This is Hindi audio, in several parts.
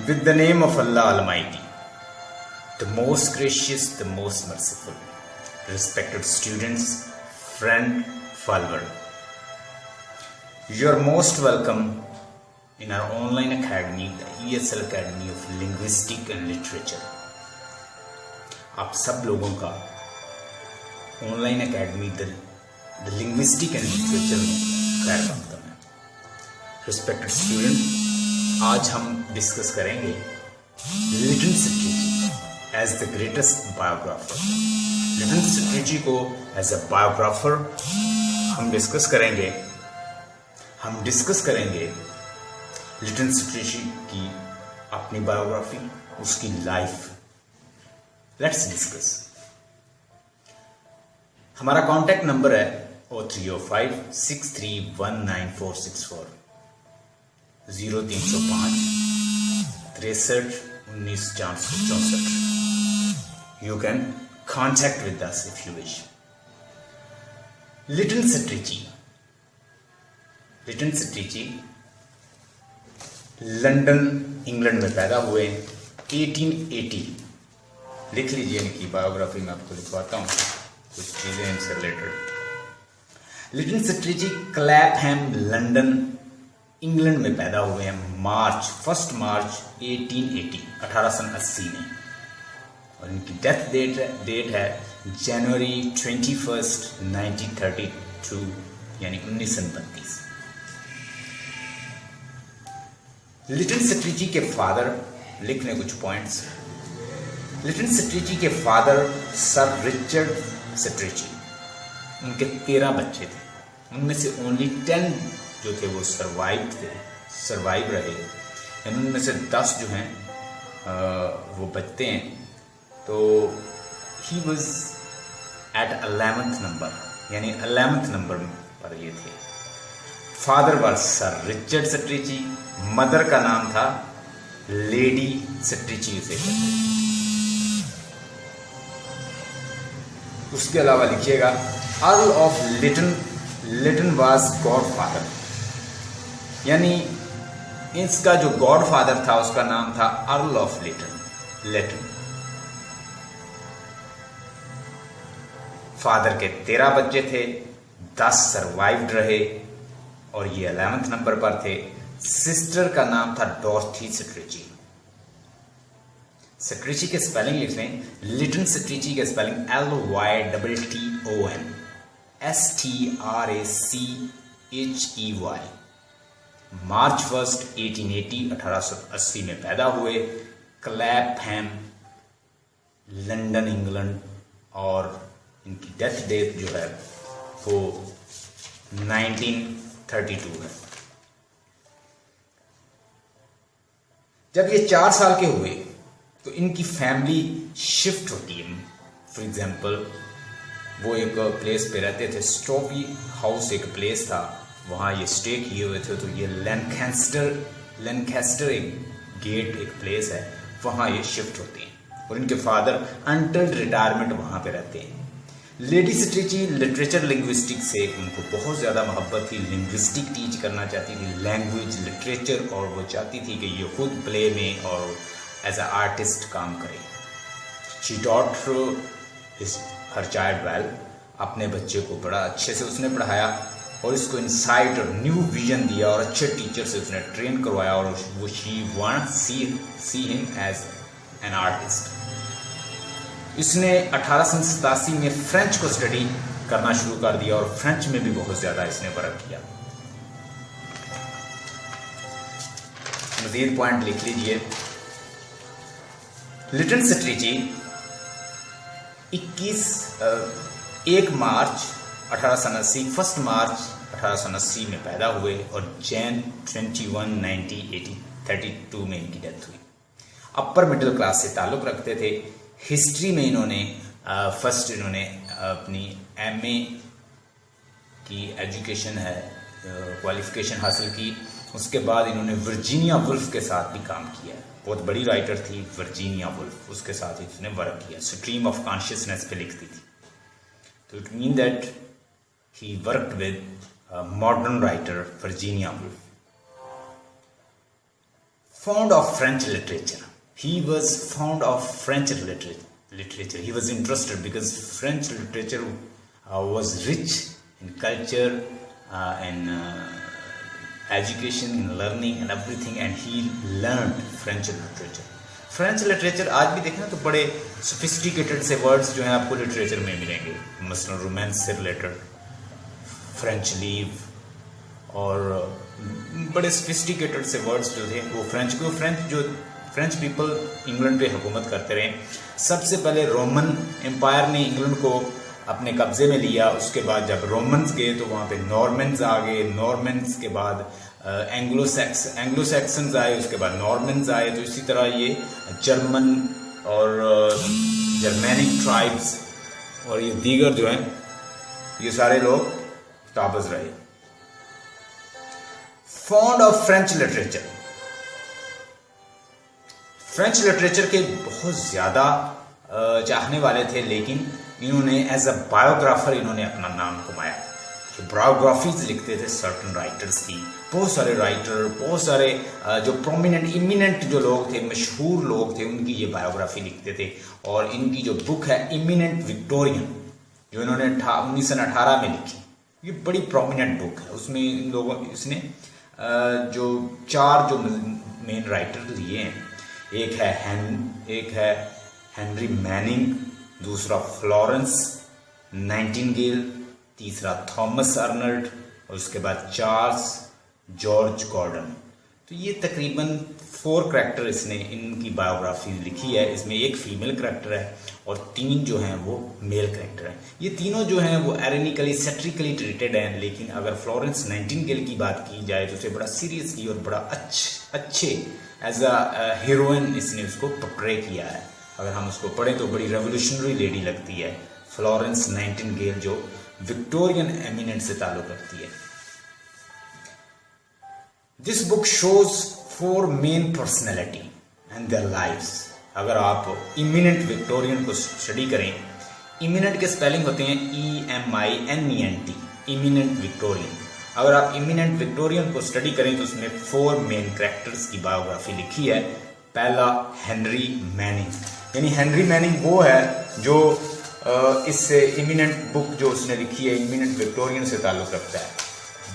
With the name of Allah Almighty, the most gracious, the most merciful. Respected students, friend, follower, you are most welcome in our online academy, the ESL Academy of Linguistic and Literature. आप सब लोगों का online academy the linguistic and literature में खैर मकदम है। रिस्पेक्टेड स्टूडेंट, आज हम डिस्कस करेंगे Lytton Strachey as the greatest biographer. Lytton Strachey को एज अ बायोग्राफर हम डिस्कस करेंगे लिटन स्ट्रेटजी की अपनी बायोग्राफी, उसकी लाइफ। Let's discuss. हमारा कांटेक्ट नंबर है 0305631964 0305 63 19 464। You can contact with us if you wish. Lytton Strachey London England में पैदा हुए 1880। लिख लीजिए इनकी बायोग्राफी में आपको लिखवाता हूँ कुछ चीजें इनसे related. Lytton Strachey Clapham London England में पैदा हुए हैं 1 मार्च 1880 में, और इनकी डेथ डेट है जनवरी 21 1932 यानी 1929। लिटन स्ट्रेटजी के फादर, लिखने कुछ पॉइंट्स। लिटन स्ट्रेटजी के फादर सर रिचर्ड स्ट्रेटजी, उनके 13 बच्चे थे, उनमें से ओनली 10 जो थे वो सरवाइव रहे। उनमें से 10 जो हैं वो बचते हैं। तो he was at 11th number, यानी 11th नंबर पर ये थे। Father was Sir Richard Strachey, mother का नाम था लेडी स्ट्रेटजी उसे। उसके अलावा लिखिएगा Earl of Lytton was godfather, यानी इसका जो गॉडफादर था उसका नाम था अर्ल ऑफ लिटन। फादर के 13 बच्चे थे, 10 सर्वाइव्ड रहे और ये 11th नंबर पर थे। सिस्टर का नाम था डॉर्थी स्ट्रेटजी। स्ट्रेटजी के स्पेलिंग लिख लें। लिटन स्ट्रेटजी के स्पेलिंग LYTTON STRACHEY। मार्च 1 1880 में पैदा हुए, क्लैपहैम लंदन इंग्लैंड, और इनकी डेथ डेट जो है वो 1932 है। जब ये 4 साल के हुए तो इनकी फैमिली शिफ्ट होती है। फॉर एग्जाम्पल, वो एक प्लेस पे रहते थे, स्ट्रॉबी हाउस एक प्लेस था, वहाँ ये स्टे किए हुए थे। तो ये लैनकास्टर एक गेट एक प्लेस है, वहाँ ये शिफ्ट होते हैं और इनके फादर अनटिल रिटायरमेंट वहाँ पे रहते हैं। लेडी स्ट्रेटजी लिटरेचर लिंग्विस्टिक से उनको बहुत ज़्यादा मोहब्बत थी, लिंग्विस्टिक टीच करना चाहती थी, लैंग्वेज लिटरेचर, और वो चाहती थी कि ये खुद प्ले में और एज अ आर्टिस्ट काम करे। She taught her child well, अपने बच्चे को बड़ा अच्छे से उसने पढ़ाया और इसको इंसाइट और न्यू विजन दिया और अच्छे टीचर से उसने ट्रेन करवाया, और वो she want see him as an artist. इसने 1887 में फ्रेंच को स्टडी करना शुरू कर दिया और फ्रेंच में भी बहुत ज़्यादा इसने वर्क किया। मज़ीद पॉइंट लिख लीजिए। लिटन स्ट्रेटजी 1 मार्च 1880 में पैदा हुए और जैन 21 1932 में इनकी डेथ हुई। अपर मिडिल क्लास से ताल्लुक़ रखते थे। हिस्ट्री में इन्होंने फर्स्ट अपनी MA की एजुकेशन है क्वालिफिकेशन हासिल की। उसके बाद इन्होंने वर्जीनिया वुल्फ के साथ भी काम किया। बहुत बड़ी राइटर थी वर्जीनिया वुल्फ, उसके साथ ही इसने वर्क किया। स्ट्रीम ऑफ कॉन्शियसनेस पे लिखती थी। तो it mean that he worked with modern writer Virginia Woolf. fond of French literature. He was fond of French literature. He was interested because French literature was rich in culture, in education, in learning and everything, and he learned French literature. French literature आज भी देखें तो बड़े सोफिस्टिकेटेड से वर्ड्स जो हैं आपको लिटरेचर में मिलेंगे, मसलन रोमांस से रिलेटेड, फ्रेंच लीव और बड़े सोफिस्टिकेटेड से वर्ड्स जो थे वो फ्रेंच पीपल इंग्लैंड पे हुकूमत करते रहे। सबसे पहले रोमन एम्पायर ने इंग्लैंड को अपने कब्जे में लिया, उसके बाद जब रोमन्स गए तो वहाँ पे नॉर्मन्स आ गए, नॉर्मन्स के बाद एंग्लो सैक्सन्स आए, उसके बाद नॉर्मन्स आए, तो इसी तरह ये जर्मन और जर्मैनिक ट्राइब्स और ये दीगर जो हैं ये सारे लोग काबिज रहे। Fond of French literature, French literature के बहुत ज़्यादा चाहने वाले थे, लेकिन इन्होंने एज अ बायोग्राफर इन्होंने अपना नाम कमाया। बायोग्राफीज लिखते थे सर्टन राइटर्स की, बहुत सारे राइटर, बहुत सारे जो प्रोमिनेंट इमिनेंट जो लोग थे, मशहूर लोग थे, उनकी ये बायोग्राफी लिखते थे। और इनकी जो बुक है इमिनेंट विक्टोरियन जो इन्होंने 1918 में लिखी, ये बड़ी प्रोमिनेंट बुक है। उसमें इन लोगों इसने जो 4 जो मेन राइटर लिए हैं, एक है हेनरी मैनिंग, दूसरा फ्लोरेंस नाइटिंगेल, तीसरा थॉमस अर्नल्ड और उसके बाद चार्ल्स जॉर्ज गॉर्डन। तो ये तकरीबन 4 करैक्टर इसने इनकी बायोग्राफी लिखी है। इसमें एक फीमेल करैक्टर है और 3 जो हैं वो मेल करैक्टर हैं। ये तीनों जो हैं वो एरेनिकली सेट्रिकली ट्रीटेड हैं, लेकिन अगर फ्लोरेंस नाइटिंगेल की बात की जाए तो उसे बड़ा सीरियसली और बड़ा अच्छे एज अ हीरोइन इसने उसको पोर्ट्रे किया है। अगर हम उसको पढ़ें तो बड़ी रेवोल्यूशनरी लेडी लगती है फ्लोरेंस नाइटिंगेल, जो विक्टोरियन एमिनेंट से ताल्लुक रखती है। This book shows 4 main personality and their lives. अगर आप इमिनेंट विक्टोरियन को स्टडी करें, इमिनेंट के स्पेलिंग होते हैं EMINENT, इमिनेंट विक्टोरियन। अगर आप इमिनेंट विक्टोरियन को स्टडी करें तो उसमें 4 मेन कैरेक्टर्स की बायोग्राफी लिखी है। पहला हेनरी मैनिंग, यानी हेनरी मैनिंग वो है जो इस इमिनेंट बुक जो उसने लिखी है इमिनेंट विक्टोरियन से ताल्लुक रखता है।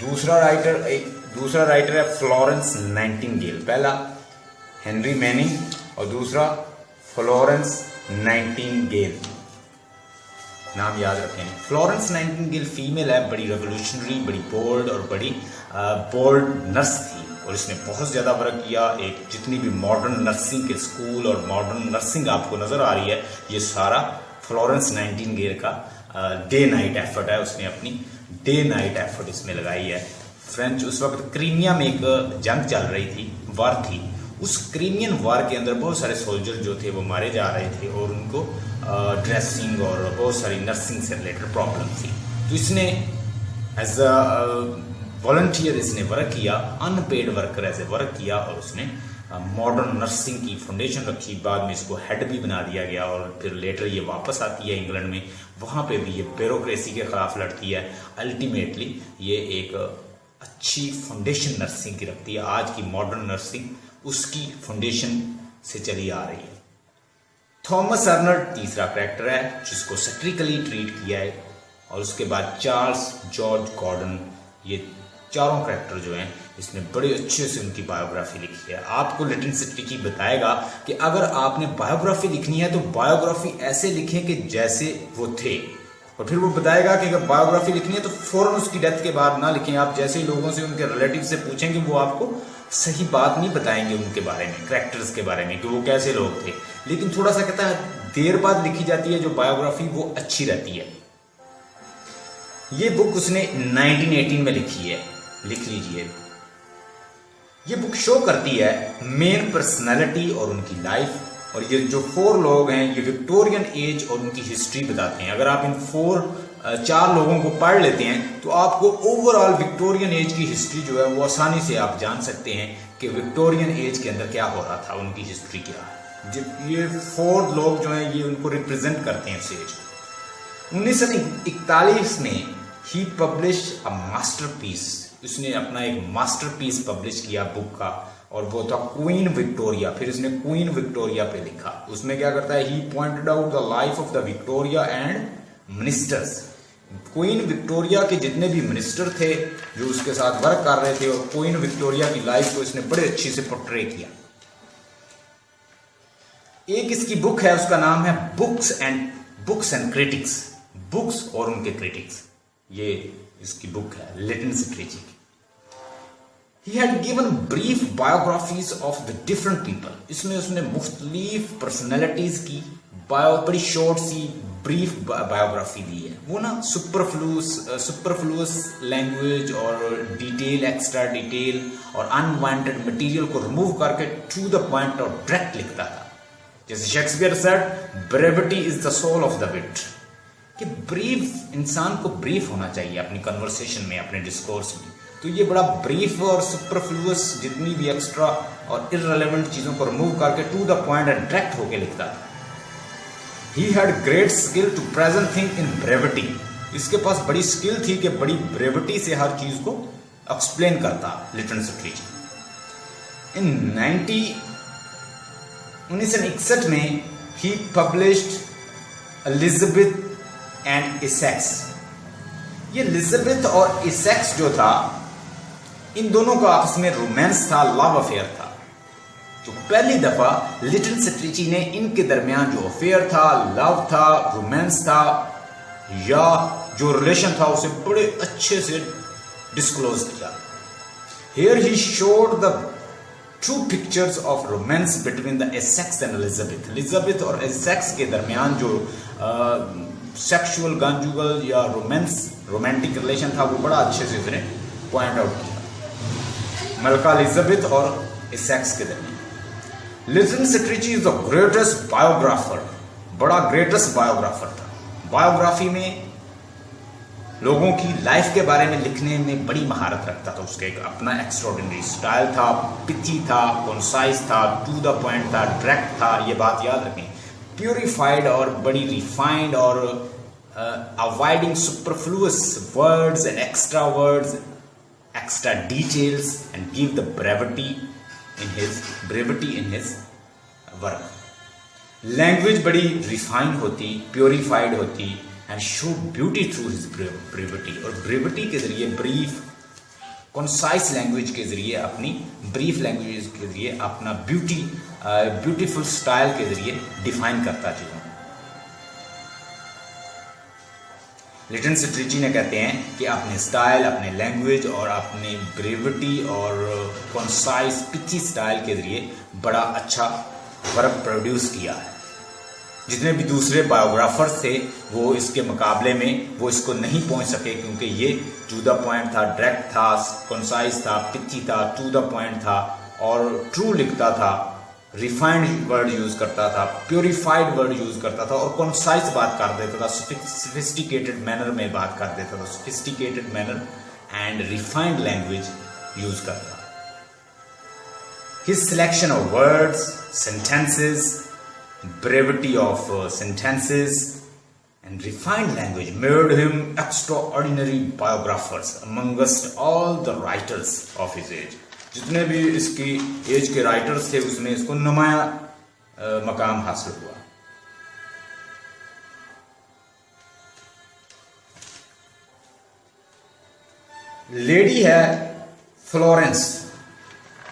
दूसरा राइटर है फ्लोरेंस नाइटिंगेल। पहला हेनरी मैनिंग और दूसरा फ्लोरेंस नाइटिंगेल, नाम याद रखें। फ्लोरेंस नाइटिंगेल फीमेल है, बड़ी रेवोल्यूशनरी, बड़ी बोल्ड और बड़ी बोल्ड नर्स थी और इसने बहुत ज़्यादा वर्क किया। एक जितनी भी मॉडर्न नर्सिंग के स्कूल और मॉडर्न नर्सिंग आपको नज़र आ रही है, ये सारा फ्लोरेंस नाइटिंगेल का डे नाइट एफर्ट है। उसने अपनी डे नाइट एफर्ट इसमें लगाई है। फ्रेंच उस वक्त क्रीमिया में एक जंग चल रही थी, वार थी। उस क्रीमियन वार के अंदर बहुत सारे सोल्जर जो थे वो मारे जा रहे थे और उनको ड्रेसिंग और बहुत सारी नर्सिंग से रिलेटेड प्रॉब्लम थी। तो इसने एज अ वॉलंटियर इसने वर्क किया, अनपेड वर्कर ऐसे वर्क किया और उसने मॉडर्न नर्सिंग की फाउंडेशन रखी। बाद में इसको हेड भी बना दिया गया और फिर लेटर ये वापस आती है इंग्लैंड में, वहाँ पे भी ये ब्यूरोक्रेसी के खिलाफ लड़ती है। अल्टीमेटली ये एक अच्छी फाउंडेशन नर्सिंग की रखती है। आज की मॉडर्न नर्सिंग उसकी फाउंडेशन से चली आ रही है। थॉमस अर्नल्ड तीसरा कैरेक्टर है जिसको सैटिरिकली ट्रीट किया है। और उसके बाद चार्ल्स जॉर्ज गॉर्डन, ये चारों कैरेक्टर जो हैं इसने बड़े अच्छे से उनकी बायोग्राफी लिखी है। आपको लिटरेचर की बताएगा कि अगर आपने बायोग्राफी लिखनी है तो बायोग्राफी ऐसे लिखें कि जैसे वो थे, और फिर वो बताएगा कि अगर बायोग्राफी लिखनी है तो फौरन उसकी डेथ के बाद ना लिखें। आप जैसे ही लोगों से, उनके रिलेटिव से पूछेंगे, वो आपको सही बात नहीं बताएंगे उनके बारे में, कैरेक्टर्स के बारे में कि वो कैसे लोग थे। लेकिन थोड़ा सा कहता है देर बाद लिखी जाती है जो बायोग्राफी, वो अच्छी रहती है। ये बुक उसने 1918 में लिखी है, लिख लीजिए। ये बुक शो करती है मेन पर्सनालिटी और उनकी लाइफ, और ये जो 4 लोग हैं ये विक्टोरियन एज और उनकी हिस्ट्री बताते हैं। अगर आप इन 4 लोगों को पढ़ लेते हैं तो आपको ओवरऑल विक्टोरियन एज की हिस्ट्री जो है वो आसानी से आप जान सकते हैं कि विक्टोरियन एज के अंदर क्या हो रहा था, उनकी हिस्ट्री क्या है। ये 4 लोग जो हैं ये उनको रिप्रेजेंट करते हैं उस एज। 1941 में ही पब्लिश अ मास्टरपीस, उसने अपना एक मास्टरपीस पब्लिश किया बुक का, और वो था क्वीन विक्टोरिया। फिर इसने क्वीन विक्टोरिया पे लिखा। उसमें क्या करता है, he pointed out the life of the Victoria and ministers. Queen Victoria के जितने भी मिनिस्टर थे जो उसके साथ वर्क कर रहे थे, और क्वीन विक्टोरिया की लाइफ को इसने बड़े अच्छे से पोर्ट्रे किया। एक इसकी बुक है, उसका नाम है बुक्स एंड क्रिटिक्स, बुक्स और उनके क्रिटिक्स। ये इसकी बुक है लिटन स्ट्रेची की। He had given brief biographies of the different people. इसमें उसने मुख्तलिफ पर्सनैलिटीज की बड़ी शॉर्ट सी ब्रीफ बायोग्राफी दी है। वो ना सुपरफ्लुअस लैंग्वेज और डिटेल, एक्स्ट्रा डिटेल और अनवांटेड मटेरियल को रिमूव करके टू द पॉइंट और डायरेक्ट लिखता था। जैसे Shakespeare said, brevity is the soul of the wit, कि ब्रीफ, इंसान को ब्रीफ होना चाहिए अपनी कन्वर्सेशन में, अपने डिस्कोर्स में। तो ये बड़ा ब्रीफ और सुपरफ्लुअस जितनी भी एक्स्ट्रा और इररिलेवेंट चीजों को रिमूव करके to the point and direct होके लिखता था। He had great skill to present things in brevity. इसके पास बड़ी स्किल थी कि बड़ी ब्रेविटी से हर चीज को एक्सप्लेन करता लिटन स्ट्रेची। इन 1961 में ही पब्लिश्ड एलिजाबेथ एंड एसेक्स। ये एलिजाबेथ और एसेक्स जो था, इन दोनों का आपस में रोमांस था, लव अफेयर था। तो पहली दफा लिटन स्ट्रेची ने इनके दरमियान जो अफेयर था, लव था, रोमांस था, या जो रिलेशन था, उसे बड़े अच्छे से डिस्क्लोज किया। Here he showed the true pictures of romance between the Essex and Elizabeth. Elizabeth और एसेक्स के दरमियान जो सेक्सुअल कंजुगल या रोमांटिक रिलेशन था, वो बड़ा अच्छे से उसने पॉइंट आउट किया मलका एलिजाबेथ और एसेक्स के दरमियान। Lytton Strachey is the greatest biographer, बड़ा ग्रेटेस्ट बायोग्राफर था। बायोग्राफी में लोगों की लाइफ के बारे में लिखने में बड़ी महारत रखता था। उसका एक अपना एक्स्ट्राऑर्डिनरी स्टाइल था, पिची था, कॉन्साइज था, टू द पॉइंट था, डायरेक्ट था। ये बात याद रखें, प्यूरिफाइड और बड़ी रिफाइंड और avoiding superfluous words and extra words, extra details, and give the brevity in his work। Language बड़ी रिफाइंड होती, प्योरिफाइड होती, and show beauty through his brevity. और ब्रेविटी के जरिए, ब्रीफ कॉन्साइज लैंग्वेज के जरिए, अपनी ब्रीफ लैंग्वेज के जरिए अपना ब्यूटीफुल स्टाइल के जरिए डिफाइन करता चीजों। लिटन स्ट्रेची ने कहते हैं कि अपने स्टाइल, अपने लैंग्वेज और अपनी ब्रेविटी और कॉन्साइज पिची स्टाइल के जरिए बड़ा अच्छा वर्क प्रोड्यूस किया है। जितने भी दूसरे बायोग्राफर्स थे वो इसके मुकाबले में वो इसको नहीं पहुंच सके, क्योंकि ये टू द पॉइंट था, डायरेक्ट था, कॉन्साइज था, पिची था, टू द पॉइंट था और ट्रू लिखता था, रिफाइंड वर्ड यूज करता था, प्योरिफाइड वर्ड यूज करता था और कॉन्साइज बात कर देता था, सोफिस्टिकेटेड मैनर में बात कर देता था, sophisticated manner and refined language use करता। His selection of words, sentences, brevity of sentences and refined language made him extraordinary biographers amongst all the writers of his age। जितने भी इसकी एज के राइटर्स थे उसमें इसको नुमाया मकाम हासिल हुआ। लेडी है फ्लोरेंस।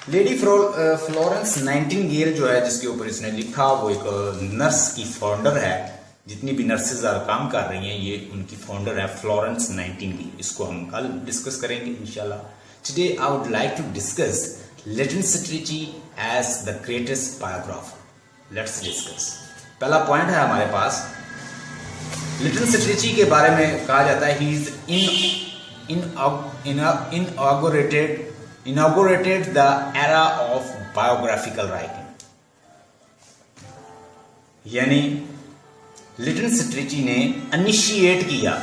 लेडी फ्लोरेंस नाइटिंगेल जो है, जिसके ऊपर इसने लिखा, वो एक नर्स की फाउंडर है। जितनी भी नर्सेज काम कर रही हैं, ये उनकी फाउंडर है फ्लोरेंस नाइटिंगेल। इसको हम कल डिस्कस करेंगे इंशाल्लाह। Today I would like to discuss Lytton Strachey as the greatest biographer. Let's discuss. पहला पॉइंट है हमारे पास, लिटन स्ट्रेची के बारे में कहा जाता है he is inaugurated the era of biographical writing। यानी लिटन स्ट्रेची ने इनिशिएट किया।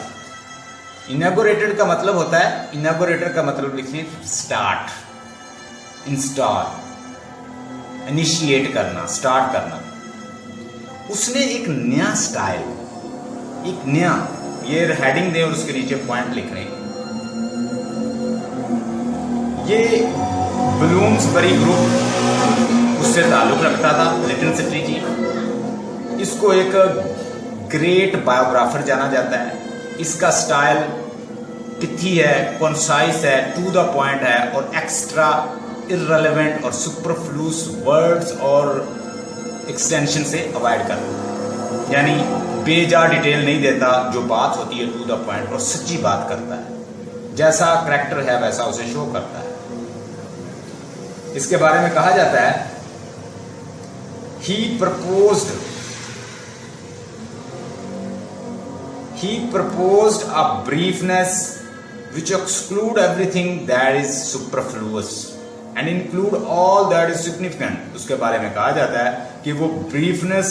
इनॉगरेटेड का मतलब होता है, इनॉगरेटर का मतलब लिखिए स्टार्ट, इंस्टॉल, इनिशिएट करना, स्टार्ट करना। उसने एक नया स्टाइल, एक नया, ये हेडिंग दे और उसके नीचे पॉइंट लिख रहे हैं। ये ब्लूम्सबरी ग्रुप उससे ताल्लुक रखता था लिटिल स्ट्रेची। इसको एक ग्रेट बायोग्राफर जाना जाता है। इसका स्टाइल पिथी है, कॉन्साइज है, टू द पॉइंट है और एक्स्ट्रा इररेलेवेंट और सुपरफ्लूस वर्ड्स और एक्सटेंशन से अवॉइड करता है, यानी बेजा डिटेल नहीं देता, जो बात होती है टू द पॉइंट और सच्ची बात करता है, जैसा करैक्टर है वैसा उसे शो करता है। इसके बारे में कहा जाता है he proposed a briefness which exclude everything that is superfluous and include all that is significant। उसके बारे में कहा जाता है कि वो ब्रीफनेस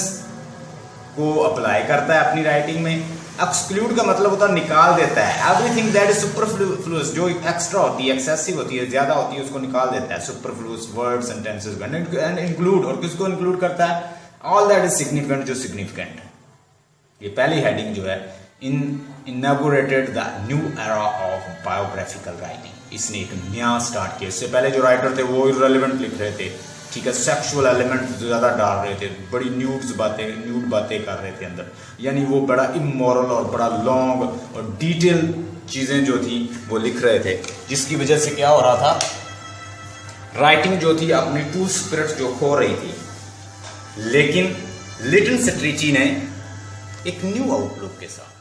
को अप्लाई करता है अपनी राइटिंग में। एक्सक्लूड का मतलब होता है निकाल देता है, एवरीथिंग दैट इज सुपरफ्लूअस, जो एक्स्ट्रा होती है, एक्सेसिव होती है, ज्यादा होती है, उसको निकाल देता है, superfluous words sentences and include, और किसको इंक्लूड करता है, ऑल दैट इज सिग्निफिकेंट, जो सिग्निफिकेंट है। ये पहली हेडिंग जो है inaugurated the new era of biographical writing। इसने एक नया स्टार्ट किया। इससे पहले जो राइटर थे वो इररेलेवेंट लिख रहे थे, ठीक है, सेक्सुअल एलिमेंट ज्यादा डाल रहे थे, बड़ी न्यूड बातें कर रहे थे अंदर, यानी वो बड़ा इमोरल और बड़ा लॉन्ग और डिटेल चीजें जो थी वो लिख रहे थे, जिसकी वजह से क्या हो रहा था, राइटिंग जो थी अपनी ट्रू स्पिरिट जो खो रही थी। लेकिन लिटिल स्ट्रेची ने एक न्यू आउटलुक के साथ